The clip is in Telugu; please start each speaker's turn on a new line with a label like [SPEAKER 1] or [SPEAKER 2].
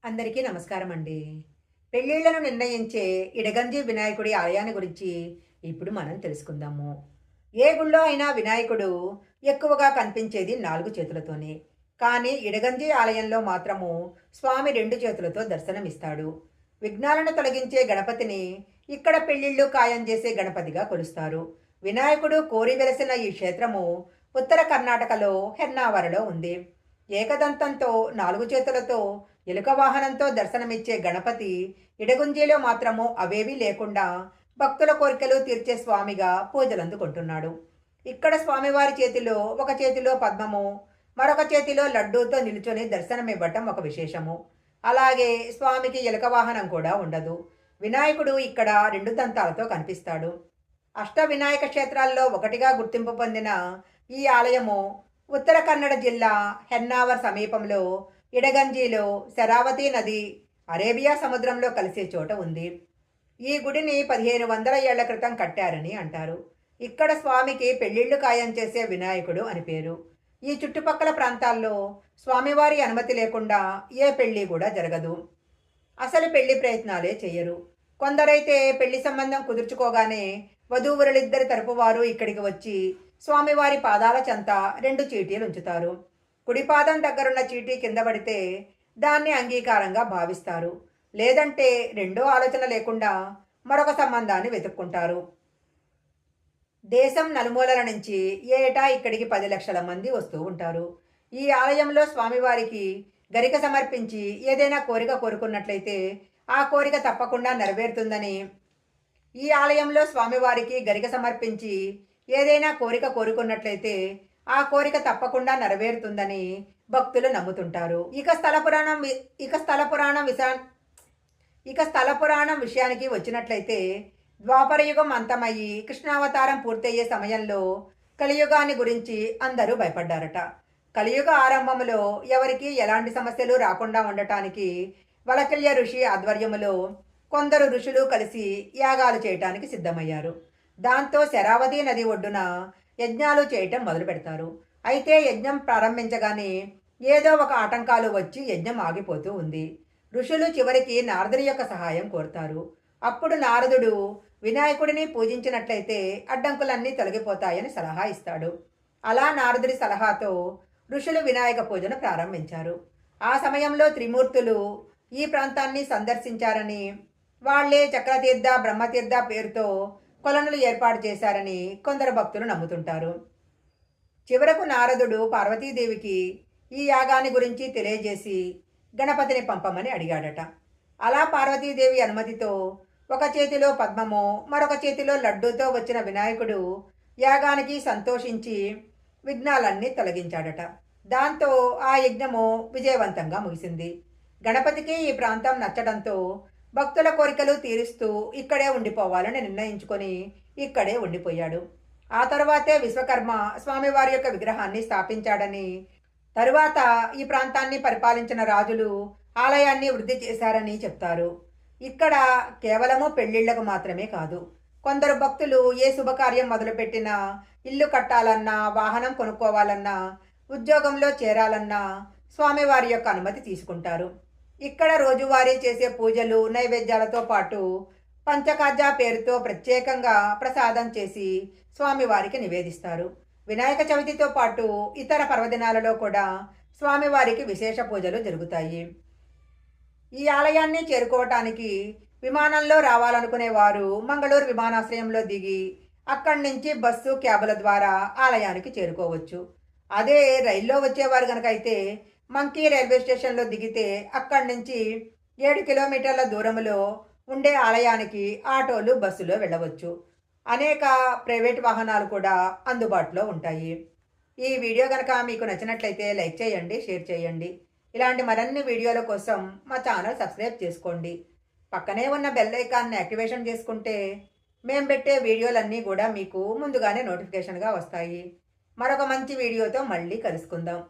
[SPEAKER 1] అందరికీ నమస్కారం అండి. పెళ్ళిళ్ళను నిర్ణయించే ఇడగంజి వినాయకుడి ఆలయాన్ని గురించి ఇప్పుడు మనం తెలుసుకుందాము. ఏ గుళ్ళో అయినా వినాయకుడు ఎక్కువగా కనిపించేది 4 చేతులతోనే. కానీ ఇడగంజి ఆలయంలో మాత్రము స్వామి 2 చేతులతో దర్శనమిస్తాడు. విఘ్నాలను తొలగించే గణపతిని ఇక్కడ పెళ్ళిళ్ళు ఖాయం చేసే గణపతిగా కొలుస్తారు. వినాయకుడు కోరి వెలసిన ఈ క్షేత్రము ఉత్తర కర్ణాటకలో హెన్నావరలో ఉంది. ఏకదంతంతో 4 చేతులతో ఎలుక వాహనంతో దర్శనమిచ్చే గణపతి ఇడగుంజీలో మాత్రము అవేవీ లేకుండా భక్తుల కోరికలు తీర్చే స్వామిగా పూజలందుకుంటున్నాడు. ఇక్కడ స్వామివారి చేతిలో ఒక చేతిలో పద్మము, మరొక చేతిలో లడ్డూతో నిలుచొని దర్శనమివ్వటం ఒక విశేషము. అలాగే స్వామికి ఎలుక వాహనం కూడా ఉండదు. వినాయకుడు ఇక్కడ 2 దంతాలతో కనిపిస్తాడు. అష్ట వినాయక క్షేత్రాల్లో ఒకటిగా గుర్తింపు పొందిన ఈ ఆలయము ఉత్తర కన్నడ జిల్లా హెన్నావర్ సమీపంలో ఇడగంజిలో శరావతి నది అరేబియా సముద్రంలో కలిసే చోట ఉంది. ఈ గుడిని 1500 ఏళ్ల క్రితం కట్టారని అంటారు. ఇక్కడ స్వామికి పెళ్లిళ్లు ఖాయం చేసే వినాయకుడు అని పేరు. ఈ చుట్టుపక్కల ప్రాంతాల్లో స్వామివారి అనుమతి లేకుండా ఏ పెళ్లి కూడా జరగదు. అసలు పెళ్లి ప్రయత్నాలే చెయ్యరు. కొందరైతే పెళ్లి సంబంధం కుదుర్చుకోగానే వధూవరులిద్దరి తరపు వారు ఇక్కడికి వచ్చి స్వామివారి పాదాల చెంత 2 చీటీలు ఉంచుతారు. కుడిపాదం దగ్గరున్న చీటీ కింద పడితే దాన్ని అంగీకారంగా భావిస్తారు. లేదంటే రెండో ఆలోచన లేకుండా మరొక సంబంధాన్ని వెతుక్కుంటారు. దేశం నలుమూలల నుంచి ఏటా ఇక్కడికి 10 లక్షల మంది వస్తూ ఉంటారు. ఈ ఆలయంలో స్వామివారికి గరిక సమర్పించి ఏదైనా కోరిక కోరుకున్నట్లయితే ఆ కోరిక తప్పకుండా నెరవేరుతుందని, ఈ ఆలయంలో స్వామివారికి గరిక సమర్పించి ఏదైనా కోరిక కోరుకున్నట్లయితే ఆ కోరిక తప్పకుండా నెరవేరుతుందని భక్తులు నమ్ముతుంటారు. ఇక స్థల పురాణం విషయానికి వచ్చినట్లయితే ద్వాపరయుగం అంతమయ్యి కృష్ణావతారం పూర్తయ్యే సమయంలో కలియుగాన్ని గురించి అందరూ భయపడ్డారట. కలియుగ ఆరంభంలో ఎవరికి ఎలాంటి సమస్యలు రాకుండా ఉండటానికి వలకల్య ఋషి ఆధ్వర్యములో కొందరు ఋషులు కలిసి యాగాలు చేయటానికి సిద్ధమయ్యారు. దాంతో శరావతి నది ఒడ్డున యజ్ఞాలు చేయటం మొదలు పెడతారు. అయితే యజ్ఞం ప్రారంభించగానే ఏదో ఒక ఆటంకాలు వచ్చి యజ్ఞం ఆగిపోతూ ఉంది. ఋషులు చివరికి నారదుని యొక్క సహాయం కోరుతారు. అప్పుడు నారదుడు వినాయకుడిని పూజించినట్లయితే అడ్డంకులన్నీ తొలగిపోతాయని సలహా ఇస్తాడు. అలా నారదుడి సలహాతో ఋషులు వినాయక పూజను ప్రారంభించారు. ఆ సమయంలో త్రిమూర్తులు ఈ ప్రాంతాన్ని సందర్శించారని, వాళ్లే చక్రతీర్థ బ్రహ్మతీర్థ పేరుతో కొలనులు ఏర్పాటు చేశారని కొందరు భక్తులు నమ్ముతుంటారు. చివరకు నారదుడు పార్వతీదేవికి ఈ యాగాన్ని గురించి తెలియజేసి గణపతిని పంపమని అడిగాడట. అలా పార్వతీదేవి అనుమతితో ఒక చేతిలో పద్మము, మరొక చేతిలో లడ్డూతో వచ్చిన వినాయకుడు యాగానికి సంతోషించి విఘ్నాలన్నీ తొలగించాడట. దాంతో ఆ యజ్ఞము విజయవంతంగా ముగిసింది. గణపతికి ఈ ప్రాంతం నచ్చడంతో భక్తుల కోరికలు తీరుస్తూ ఇక్కడే ఉండిపోవాలని నిర్ణయించుకొని ఇక్కడే ఉండిపోయాడు. ఆ తరువాతే విశ్వకర్మ స్వామివారి యొక్క విగ్రహాన్ని స్థాపించాడని, తరువాత ఈ ప్రాంతాన్ని పరిపాలించిన రాజులు ఆలయాన్ని వృద్ధి చేశారని చెప్తారు. ఇక్కడ కేవలము పెళ్లిళ్లకు మాత్రమే కాదు, కొందరు భక్తులు ఏ శుభకార్యం మొదలుపెట్టినా, ఇల్లు కట్టాలన్నా, వాహనం కొనుక్కోవాలన్నా, ఉద్యోగంలో చేరాలన్నా స్వామివారి యొక్క అనుమతి తీసుకుంటారు. ఇక్కడ రోజువారీ చేసే పూజలు నైవేద్యాలతో పాటు పంచకాజ పేరుతో ప్రత్యేకంగా ప్రసాదం చేసి స్వామివారికి నివేదిస్తారు. వినాయక చవితితో పాటు ఇతర పర్వదినాలలో కూడా స్వామివారికి విశేష పూజలు జరుగుతాయి. ఈ ఆలయాన్ని చేరుకోవటానికి విమానంలో రావాలనుకునే వారు మంగళూరు విమానాశ్రయంలో దిగి అక్కడి నుంచి బస్సు క్యాబుల ద్వారా ఆలయానికి చేరుకోవచ్చు. అదే రైల్లో వచ్చేవారు కనుక అయితే మంకీ రైల్వే స్టేషన్లో దిగితే అక్కడి నుంచి 7 కిలోమీటర్ల దూరంలో ఉండే ఆలయానికి ఆటోలు, బస్సులో వెళ్ళవచ్చు. అనేక ప్రైవేట్ వాహనాలు కూడా అందుబాటులో ఉంటాయి. ఈ వీడియో కనుక మీకు నచ్చినట్లయితే లైక్ చేయండి, షేర్ చేయండి. ఇలాంటి మరిన్ని వీడియోల కోసం మా ఛానల్ సబ్స్క్రైబ్ చేసుకోండి. పక్కనే ఉన్న బెల్ ఐకాన్ని యాక్టివేషన్ చేసుకుంటే మేము పెట్టే వీడియోలన్నీ కూడా మీకు ముందుగానే నోటిఫికేషన్గా వస్తాయి. మరొక మంచి వీడియోతో మళ్ళీ కలుసుకుందాం.